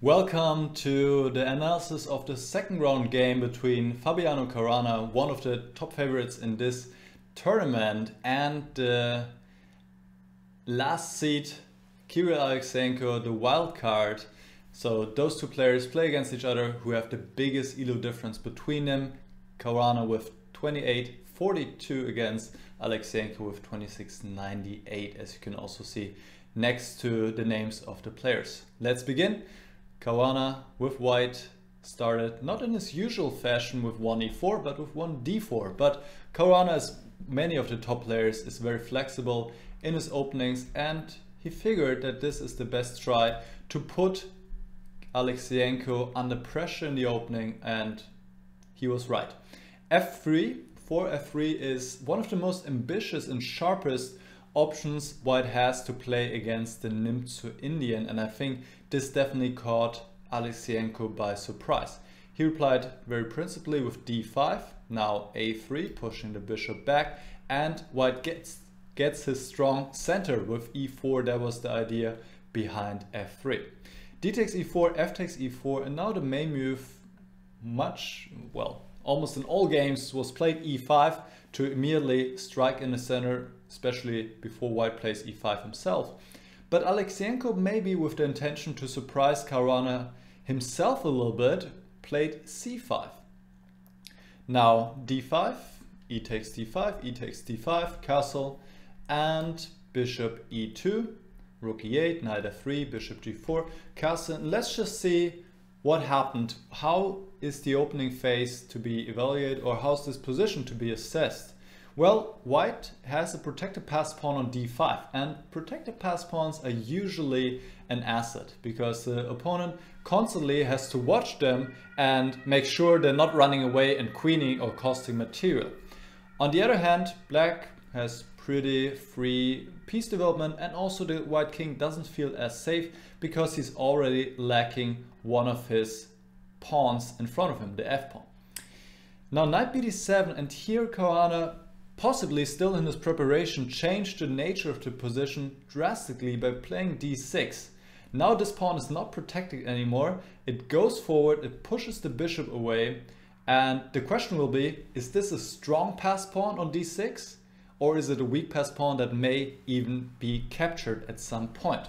Welcome to the analysis of the second round game between Fabiano Caruana, one of the top favorites in this tournament, and the last seed Kirill Alekseenko, the wild card. So those two players play against each other who have the biggest elo difference between them. Caruana with 28.42 against Alekseenko with 26.98, as you can also see next to the names of the players. Let's begin. Caruana with white started not in his usual fashion with 1e4 but with 1d4, but Caruana, as many of the top players, is very flexible in his openings, and he figured that this is the best try to put Alekseenko under pressure in the opening, and he was right. f3 for f3 is one of the most ambitious and sharpest options white has to play against the Nimzo Indian, and I think this definitely caught Alekseenko by surprise. He replied very principally with d5, now a3, pushing the bishop back, and white gets his strong center with e4. That was the idea behind f3. D takes e4, f takes e4, and now the main move, almost in all games, was played e5 to immediately strike in the center, especially before white plays e5 himself. But Alekseenko, maybe with the intention to surprise Caruana himself a little bit, played c5. Now d5, e takes d5, e takes d5, castle, and bishop e2, rook e8, knight f3, bishop g4, castle. Let's just see what happened. How is the opening phase to be evaluated, or how's this position to be assessed? Well, white has a protected pass pawn on d5, and protected pass pawns are usually an asset because the opponent constantly has to watch them and make sure they're not running away and queening or costing material. On the other hand, black has pretty free piece development, and also the white king doesn't feel as safe because he's already lacking one of his pawns in front of him, the f pawn. Now knight bd7, and here Caruana, possibly still in his preparation, changed the nature of the position drastically by playing d6. Now this pawn is not protected anymore. It goes forward, it pushes the bishop away, and the question will be, is this a strong pass pawn on d6? Or is it a weak pass pawn that may even be captured at some point?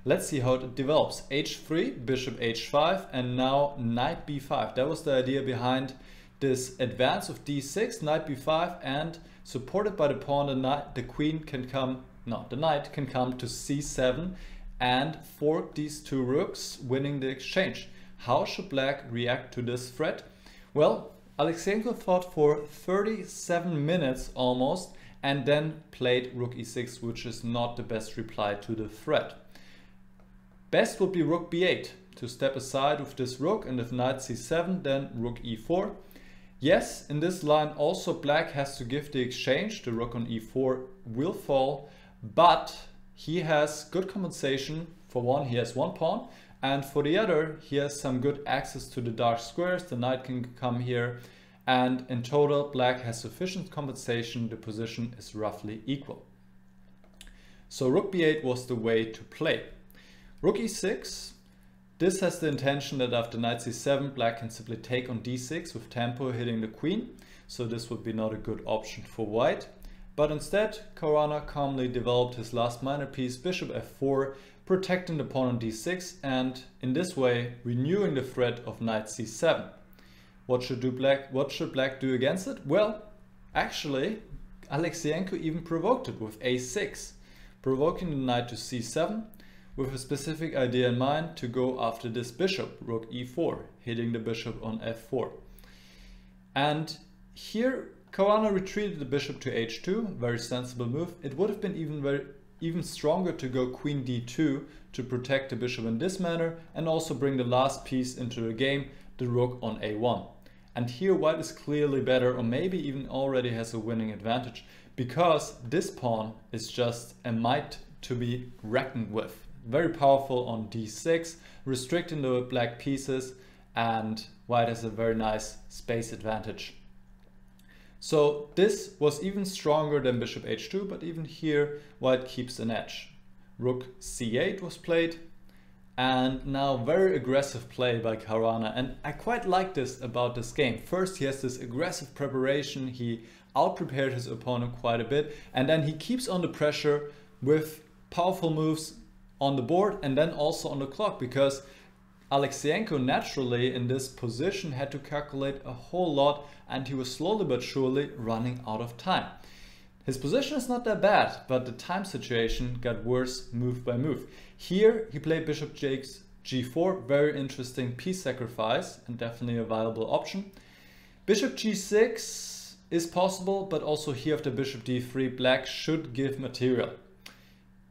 Let's see how it develops. h3, bishop h5, and now knight b5. That was the idea behind this advance of d6, knight b5, and supported by the pawn, the knight can come to c7 and fork these two rooks, winning the exchange. How should black react to this threat? Well, Alekseenko thought for 37 minutes almost, and then played rook e6, which is not the best reply to the threat. Best would be rook b8 to step aside with this rook, and if knight c7, then rook e4. Yes, in this line also black has to give the exchange. The rook on e4 will fall, but he has good compensation. For one, he has one pawn, and for the other, he has some good access to the dark squares. The knight can come here, and in total, black has sufficient compensation. The position is roughly equal. So rook b8 was the way to play. Rook e6. This has the intention that after knight c7, black can simply take on d6 with tempo hitting the queen. So this would be not a good option for white. But instead, Caruana calmly developed his last minor piece, bishop f4, protecting the pawn on d6, and in this way renewing the threat of knight c7. What should black do against it? Well, actually, Alekseenko even provoked it with a6, provoking the knight to c7, with a specific idea in mind to go after this bishop, rook e4, hitting the bishop on f4. And here Caruana retreated the bishop to h2, very sensible move. It would have been even stronger to go queen d2 to protect the bishop in this manner, and also bring the last piece into the game, the rook on a1. And here white is clearly better, or maybe even already has a winning advantage, because this pawn is just a mite to be reckoned with. Very powerful on d6, restricting the black pieces, and white has a very nice space advantage. So this was even stronger than bishop h2, but even here white keeps an edge. Rook c8 was played, And now very aggressive play by Caruana, and I quite like this about this game. First he has this aggressive preparation, he out-prepared his opponent quite a bit, and then he keeps on the pressure with powerful moves on the board and then also on the clock, because Alekseenko naturally in this position had to calculate a whole lot, and he was slowly but surely running out of time. His position is not that bad, but the time situation got worse move by move. Here he played bishop takes g4, very interesting piece sacrifice and definitely a viable option. Bishop g6 is possible, but also here after bishop d3, black should give material.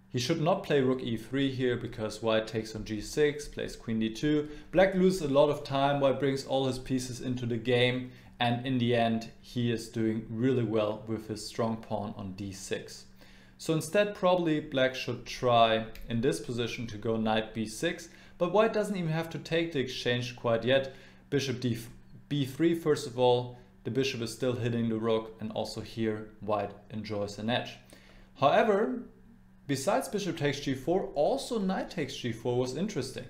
He should not play rook e3 here because white takes on g6, plays queen d2. Black loses a lot of time, white brings all his pieces into the game, and in the end he is doing really well with his strong pawn on d6. So instead probably black should try in this position to go knight b6, but white doesn't even have to take the exchange quite yet. Bishop b3 first of all, the bishop is still hitting the rook, and also here white enjoys an edge. However, besides bishop takes g4, also knight takes g4 was interesting.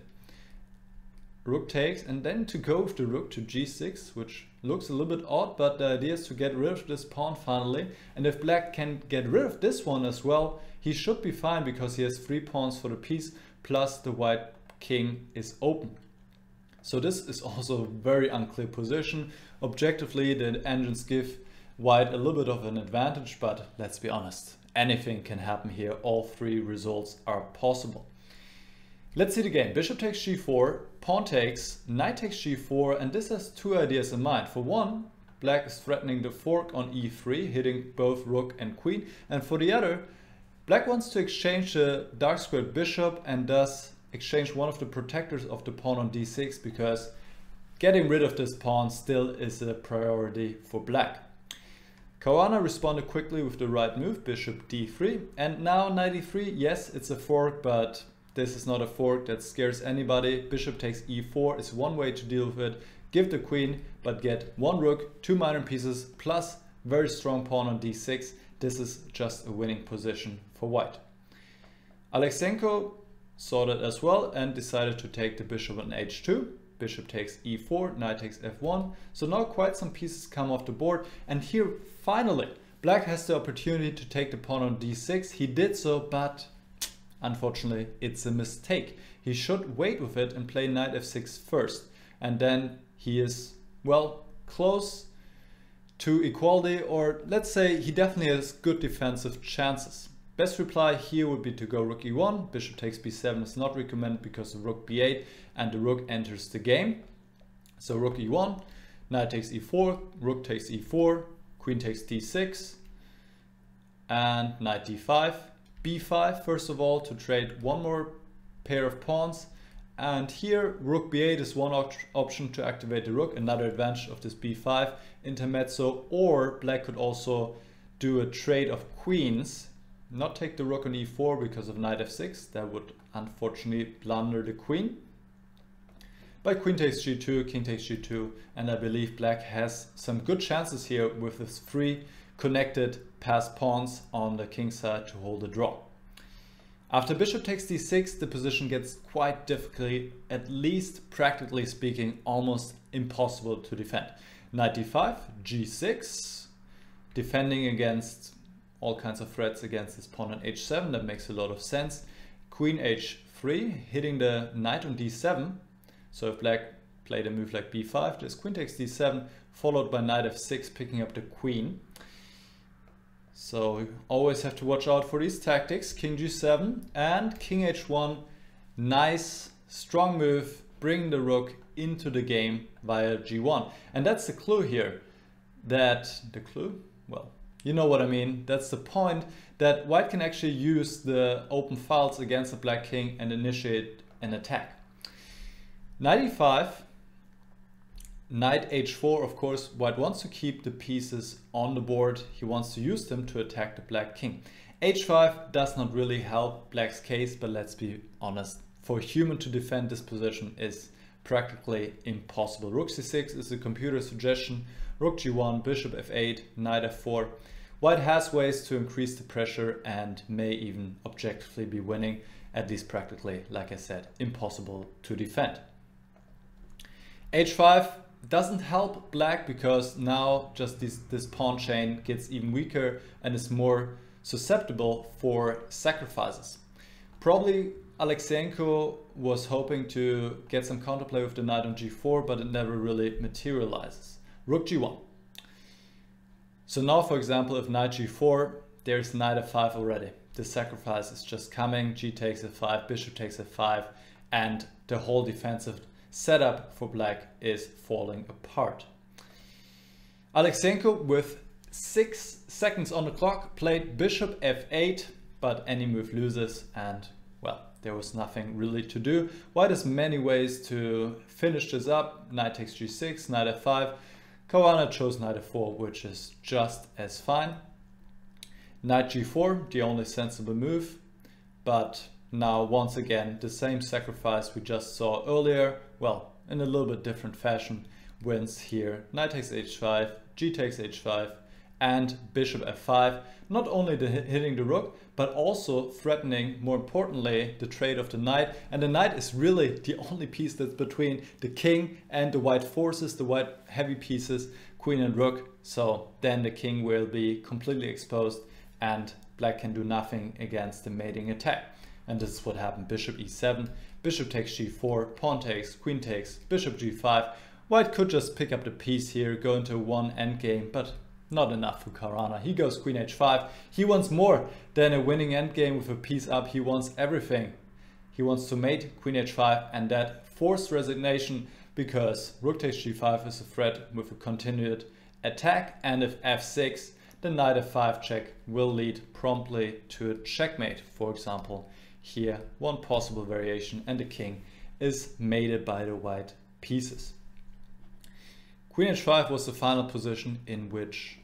Rook takes, and then to go with the rook to g6, which looks a little bit odd, but the idea is to get rid of this pawn finally. And if black can get rid of this one as well, he should be fine because he has 3 pawns for the piece, plus the white king is open. So this is also a very unclear position. Objectively, the engines give white a little bit of an advantage, but let's be honest, anything can happen here. All 3 results are possible. Let's see the game. Bishop takes g4, pawn takes, knight takes g4, and this has 2 ideas in mind. For one, black is threatening the fork on e3, hitting both rook and queen, and for the other, black wants to exchange the dark squared bishop and thus exchange one of the protectors of the pawn on d6, because getting rid of this pawn still is a priority for black. Caruana responded quickly with the right move, bishop d3, and now knight e3. Yes, it's a fork, but this is not a fork that scares anybody. Bishop takes e4 is one way to deal with it. Give the queen, but get 1 rook, 2 minor pieces, plus very strong pawn on d6. This is just a winning position for white. Alekseenko saw that as well and decided to take the bishop on h2. Bishop takes e4, knight takes f1. So now quite some pieces come off the board. And here, finally, black has the opportunity to take the pawn on d6. He did so, but unfortunately, it's a mistake. He should wait with it and play knight f6 first. And then he is, well, close to equality, or let's say he definitely has good defensive chances. Best reply here would be to go rook e1, bishop takes b7 is not recommended because of rook b8 and the rook enters the game. So rook e1, knight takes e4, rook takes e4, queen takes d6, and knight d5. b5 first of all to trade one more pair of pawns, and here rook b8 is one option to activate the rook, another advantage of this b5 intermezzo, or black could also do a trade of queens, not take the rook on e4 because of knight f6, that would unfortunately blunder the queen. But queen takes g2, king takes g2, and I believe black has some good chances here with his 3 connected passed pawns on the king side to hold a draw. After bishop takes d6, the position gets quite difficult, at least practically speaking, almost impossible to defend. Knight d5, g6, defending against all kinds of threats against this pawn on h7, that makes a lot of sense. Queen h3, hitting the knight on d7, so if black played a move like b5, there's queen takes d7, followed by knight f6, picking up the queen. So you always have to watch out for these tactics. King g7 and king h1, nice strong move, bringing the rook into the game via g1. And that's the clue here, that the clue, well, you know what I mean. That's the point, that white can actually use the open files against the black king and initiate an attack. Knight e5, knight h4, of course, white wants to keep the pieces on the board. He wants to use them to attack the black king. h5 does not really help black's case, but let's be honest, for a human to defend this position is practically impossible. Rook c6 is a computer suggestion. Rook g1, bishop f8, knight f4. White has ways to increase the pressure and may even objectively be winning. at least practically, like I said, impossible to defend. h5 doesn't help black because now just this pawn chain gets even weaker and is more susceptible for sacrifices. Probably Alekseenko was hoping to get some counterplay with the knight on g4, but it never really materializes. Rook g1. So now, for example, if knight g4, there's knight f5 already. The sacrifice is just coming, g takes f5, bishop takes f5, and the whole defensive setup for black is falling apart. Alekseenko, with 6 seconds on the clock, played bishop f8, but any move loses, and well, there was nothing really to do. White has many ways to finish this up. Knight takes g6, knight f5. Caruana chose knight f4, which is just as fine. Knight g4, the only sensible move, but now once again the same sacrifice we just saw earlier, well, in a little bit different fashion, wins here. Knight takes h5, g takes h5, and bishop f5, not only hitting the rook, but also threatening, more importantly, the trade of the knight. And the knight is really the only piece that's between the king and the white forces, the white heavy pieces, queen and rook. So then the king will be completely exposed and black can do nothing against the mating attack. And this is what happened. Bishop e7, bishop takes g4, pawn takes, queen takes, bishop g5. White could just pick up the piece here, go into one endgame, but not enough for Caruana. He goes queen h5. He wants more than a winning endgame with a piece up. He wants everything. He wants to mate queen h5, and that forced resignation because rook takes g5 is a threat with a continued attack, and if f6, the knight f5 check will lead promptly to a checkmate. For example, here one possible variation, and the king is mated by the white pieces. Queen h5 was the final position in which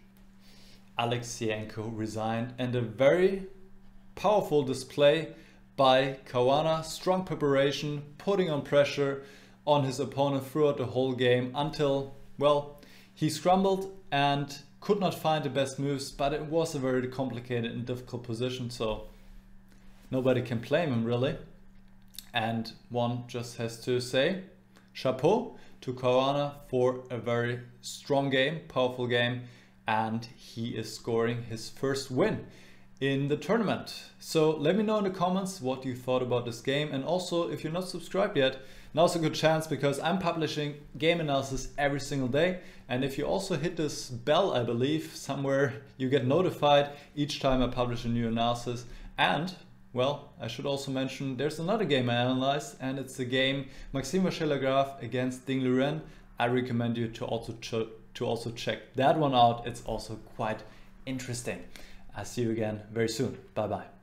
Alekseenko resigned, and a very powerful display by Caruana. Strong preparation, putting on pressure on his opponent throughout the whole game until, well, he scrambled and could not find the best moves, but it was a very complicated and difficult position, so nobody can blame him really. And one just has to say chapeau to Caruana for a very strong game, powerful game, and he is scoring his first win in the tournament. So let me know in the comments what you thought about this game, and also if you're not subscribed yet, now's a good chance because I'm publishing game analysis every single day, and if you also hit this bell, I believe somewhere, you get notified each time I publish a new analysis. And well, I should also mention there's another game I analyzed, and it's the game vachier-lagrave against Ding Liren. I recommend you to also check that one out. It's also quite interesting. I'll see you again very soon. Bye bye.